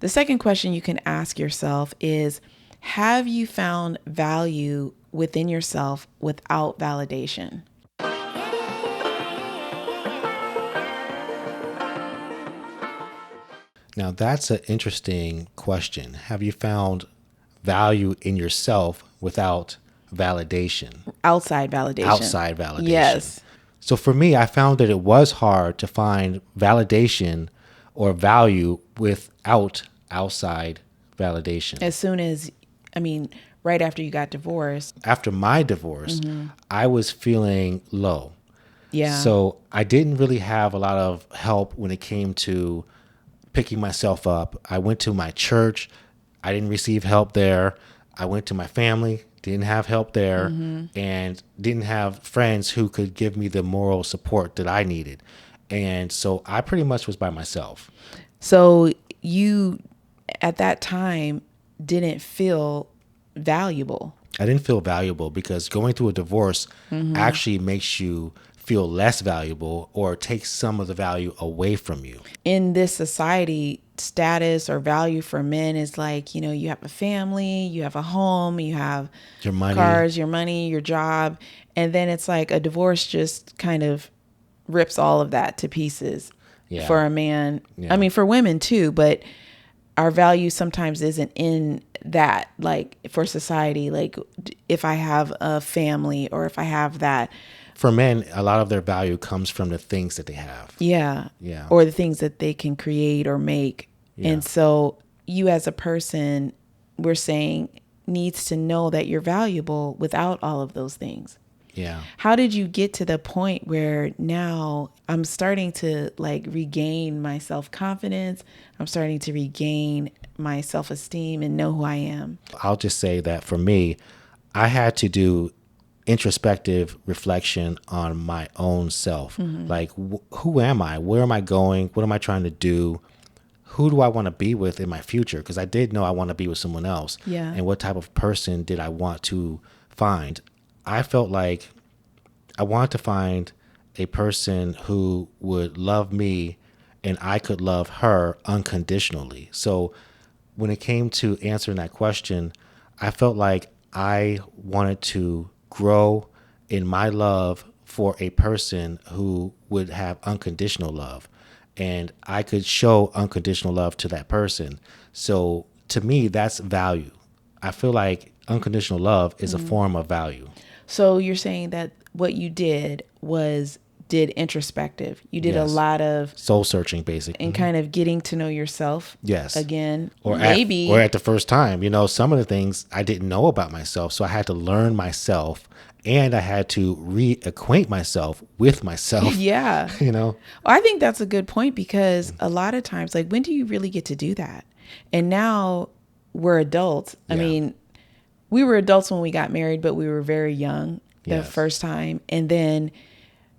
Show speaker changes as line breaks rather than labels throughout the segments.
The second question you can ask yourself is, have you found value within yourself without validation?
Now, that's an interesting question. Have you found value in yourself without validation?
Outside validation.
Outside validation.
Yes.
So for me, I found that it was hard to find validation or value without outside validation.
As soon as, right after you got divorced.
After my divorce, I was feeling low.
Yeah.
So I didn't really have a lot of help when it came to picking myself up. I went to my church. I didn't receive help there. I went to my family, didn't have help there, and didn't have friends who could give me the moral support that I needed. And so I pretty much was by myself.
So you, at that time, didn't feel valuable.
I didn't feel valuable because going through a divorce actually makes you feel less valuable or takes some of the value away from you.
In this society, status or value for men is like, you have a family, you have a home, you have
Your money.
cars, your money, your job. And then it's like a divorce just kind of rips all of that to pieces for a man.
Yeah.
For women too, but our value sometimes isn't in that. Like for society, like if I have a family or if I have that.
For men, a lot of their value comes from the things that they have.
Yeah.
Yeah.
Or the things that they can create or make.
Yeah.
And so you as a person, we're saying, needs to know that you're valuable without all of those things.
Yeah.
How did you get to the point where now I'm starting to regain my self-confidence? I'm starting to regain my self-esteem and know who I am.
I'll just say that for me, I had to do introspective reflection on my own self. Like, who am I? Where am I going? What am I trying to do? Who do I want to be with in my future? Because I did know I want to be with someone else.
Yeah.
And what type of person did I want to find? I felt like I wanted to find a person who would love me and I could love her unconditionally. So when it came to answering that question, I felt like I wanted to grow in my love for a person who would have unconditional love, and I could show unconditional love to that person. So to me, that's value. I feel like unconditional love is a form of value.
So you're saying that what you did did introspective. You did a lot of
soul searching, basically,
and kind of getting to know yourself.
Yes.
Again,
or
maybe
at the first time, some of the things I didn't know about myself. So I had to learn myself and I had to reacquaint myself with myself.
Yeah. I think that's a good point because a lot of times, when do you really get to do that? And now we're adults. We were adults when we got married, but we were very young the first time. And then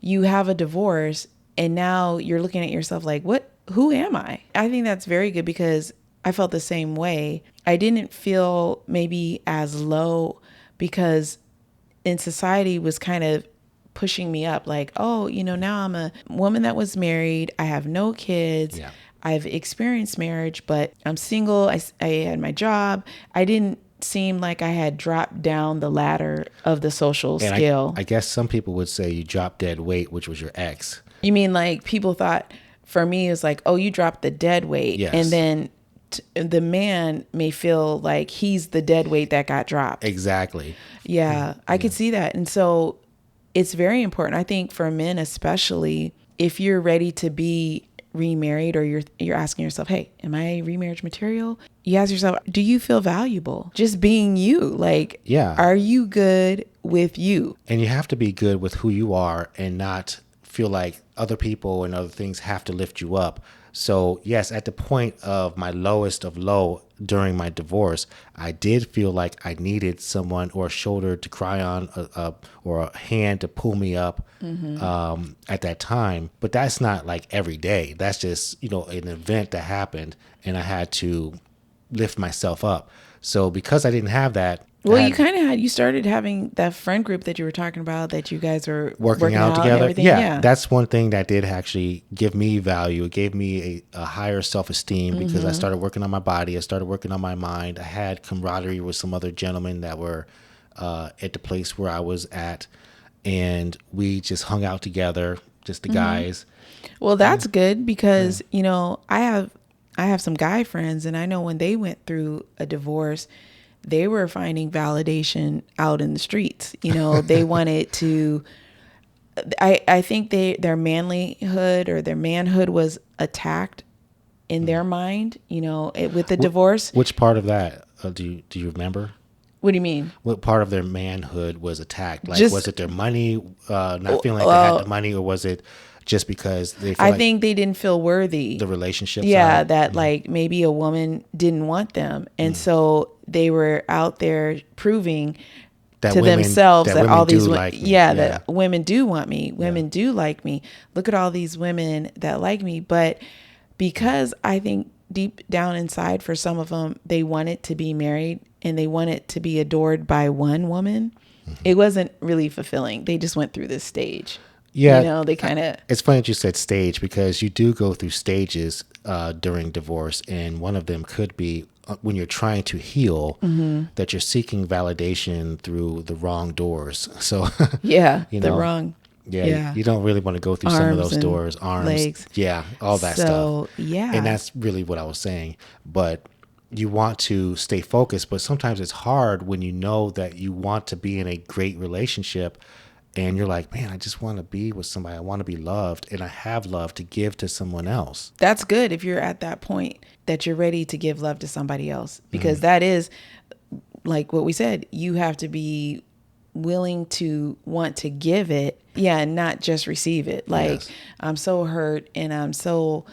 you have a divorce and now you're looking at yourself like, who am I? I think that's very good because I felt the same way. I didn't feel maybe as low because in society was kind of pushing me up like, now I'm a woman that was married. I have no kids.
Yeah.
I've experienced marriage, but I'm single. I had my job. I didn't seem like I had dropped down the ladder of the social scale.
I guess some people would say you dropped dead weight, which was your ex.
You mean people thought for me it was like, oh, you dropped the dead weight.
Yes.
And then the man may feel like he's the dead weight that got dropped.
Exactly.
Yeah, I could see that. And so it's very important. I think for men, especially if you're ready to be remarried or you're asking yourself, hey, am I remarriage material? You ask yourself, do you feel valuable? Just being you. Are you good with you?
And you have to be good with who you are and not feel like other people and other things have to lift you up. So yes, at the point of my lowest of low during my divorce, I did feel like I needed someone or a shoulder to cry on or a hand to pull me up at that time. But that's not like every day. That's just, an event that happened and I had to lift myself up. So because I didn't have that,
Well, you started having that friend group that you were talking about, that you guys were
working out
and
together.
everything.
Yeah, that's one thing that did actually give me value. It gave me a higher self-esteem because I started working on my body. I started working on my mind. I had camaraderie with some other gentlemen that were at the place where I was at, and we just hung out together, just the guys.
Well, that's good because, I have some guy friends, and I know when they went through a divorce, they were finding validation out in the streets. They wanted to, I think their manlyhood or their manhood was attacked in their mind, with the divorce.
Which part of that do you remember?
What do you mean?
What part of their manhood was attacked? Like,
Just,
was it their money, not feeling like they had the money, or was it just because they feel
I
like
think they didn't feel worthy.
the relationship
Yeah,
side?
that like maybe a woman didn't want them. And so they were out there proving
That
to
women-
themselves
that
that
women
all these
do
women,
like me.
that women do want me. Women do like me. Look at all these women that like me. But because I think deep down inside for some of them, they wanted to be married and they wanted to be adored by one woman. It wasn't really fulfilling. They just went through this stage.
Yeah,
They kind of.
It's funny that you said stage, because you do go through stages during divorce, and one of them could be when you're trying to heal, that you're seeking validation through the wrong doors. So
Yeah,
you
the
know,
wrong.
yeah, you don't really want to go through some of
Arms
those
and
doors, arms,
legs.
yeah, all that
So,
stuff.
yeah.
And that's really what I was saying. But you want to stay focused, but sometimes it's hard when you know that you want to be in a great relationship and you're like, man, I just want to be with somebody. I want to be loved, and I have love to give to someone else.
That's good if you're at that point that you're ready to give love to somebody else, because that is like what we said, you have to be willing to want to give it, and not just receive it. Like,
Yes.
I'm so hurt and I'm so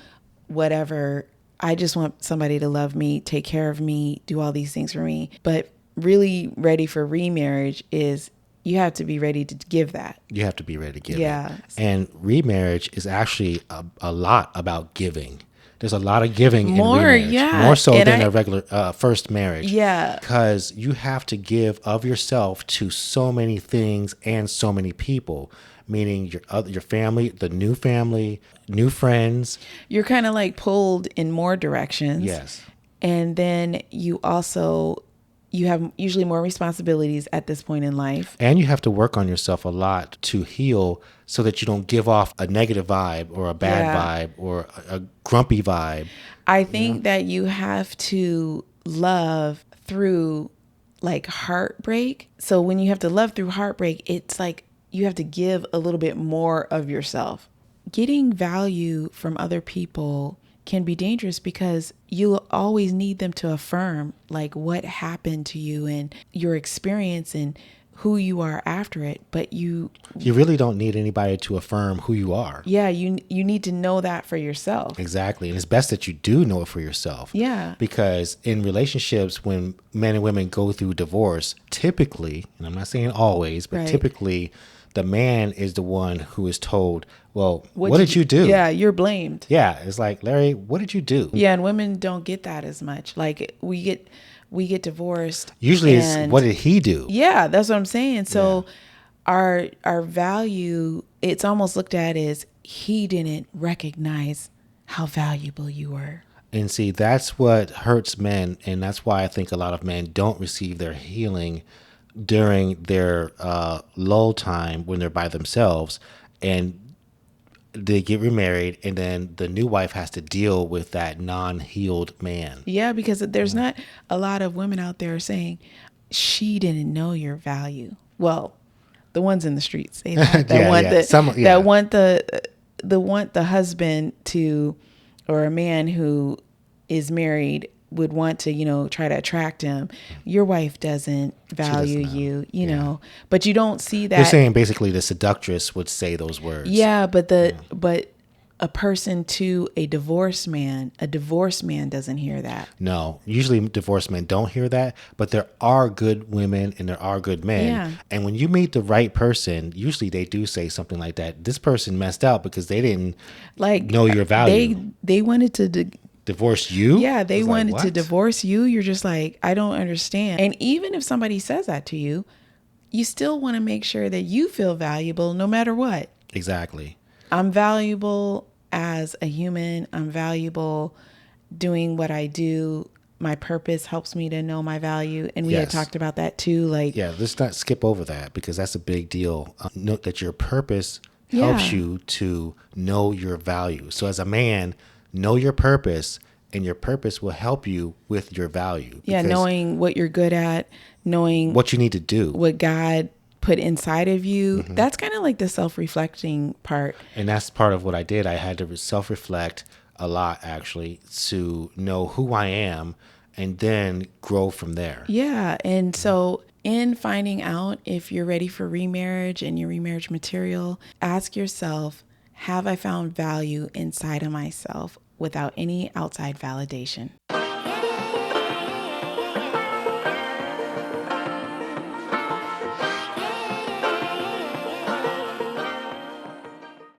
whatever. I just want somebody to love me, take care of me, do all these things for me. But really ready for remarriage is you have to be ready to give that.
You have to be ready to give
Yeah.
it. And remarriage is actually a lot about giving. There's a lot of giving
More,
in remarriage.
yeah.
More so
And
than
I-
a regular first marriage.
Yeah.
Because you have to give of yourself to so many things and so many people, meaning your family, the new family, new friends.
You're kind of like pulled in more directions.
Yes.
And then you have usually more responsibilities at this point in life.
And you have to work on yourself a lot to heal so that you don't give off a negative vibe or a bad vibe or a grumpy vibe.
I think that you have to love through like heartbreak. So when you have to love through heartbreak, it's like you have to give a little bit more of yourself. Getting value from other people can be dangerous because you'll always need them to affirm like what happened to you and your experience and who you are after it. But you
really don't need anybody to affirm who you are.
Yeah, you need to know that for yourself.
Exactly. And it's best that you do know it for yourself.
Yeah.
Because in relationships, when men and women go through divorce, typically, and I'm not saying always, but typically the man is the one who is told, well, what did you do?
Yeah, you're blamed.
Yeah. It's like, Larry, what did you do?
Yeah, and women don't get that as much. Like we get divorced.
Usually it's what did he do?
Yeah, that's what I'm saying. So our value, it's almost looked at as he didn't recognize how valuable you were.
And see, that's what hurts men. And that's why I think a lot of men don't receive their healing during their lull time when they're by themselves. And they get remarried, and then the new wife has to deal with that non-healed man.
Yeah, because there's not a lot of women out there saying, she didn't know your value. Well, the ones in the streets say that. That want the husband to, or a man who is married would want to, try to attract him. Your wife doesn't value you, know, but you don't see that.
You're saying basically the seductress would say those words.
Yeah, but but a person to a divorced man doesn't hear that.
No, usually divorced men don't hear that, but there are good women and there are good men.
Yeah.
And when you meet the right person, usually they do say something like that. This person messed up because they didn't know your value.
They wanted to
Divorce you?
Yeah, they
I was like,
wanted to
what?
divorce you. You're just like, I don't understand. And even if somebody says that to you, you still want to make sure that you feel valuable no matter what.
Exactly.
I'm valuable as a human. I'm valuable doing what I do. My purpose helps me to know my value. And we had
Yes.
talked about that too. Like,
Yeah, let's not skip over that because that's a big deal. Note that your purpose helps
yeah,
you to know your value. So as a man, know your purpose, and your purpose will help you with your value.
yeah,
Because
knowing what you're good at, knowing
what you need to do.
what God put inside of you. That's kind of like the self-reflecting part.
And that's part of what I did. I had to self-reflect a lot, actually, to know who I am and then grow from there.
Yeah. And so in finding out if you're ready for remarriage and your remarriage material, ask yourself, have I found value inside of myself without any outside validation?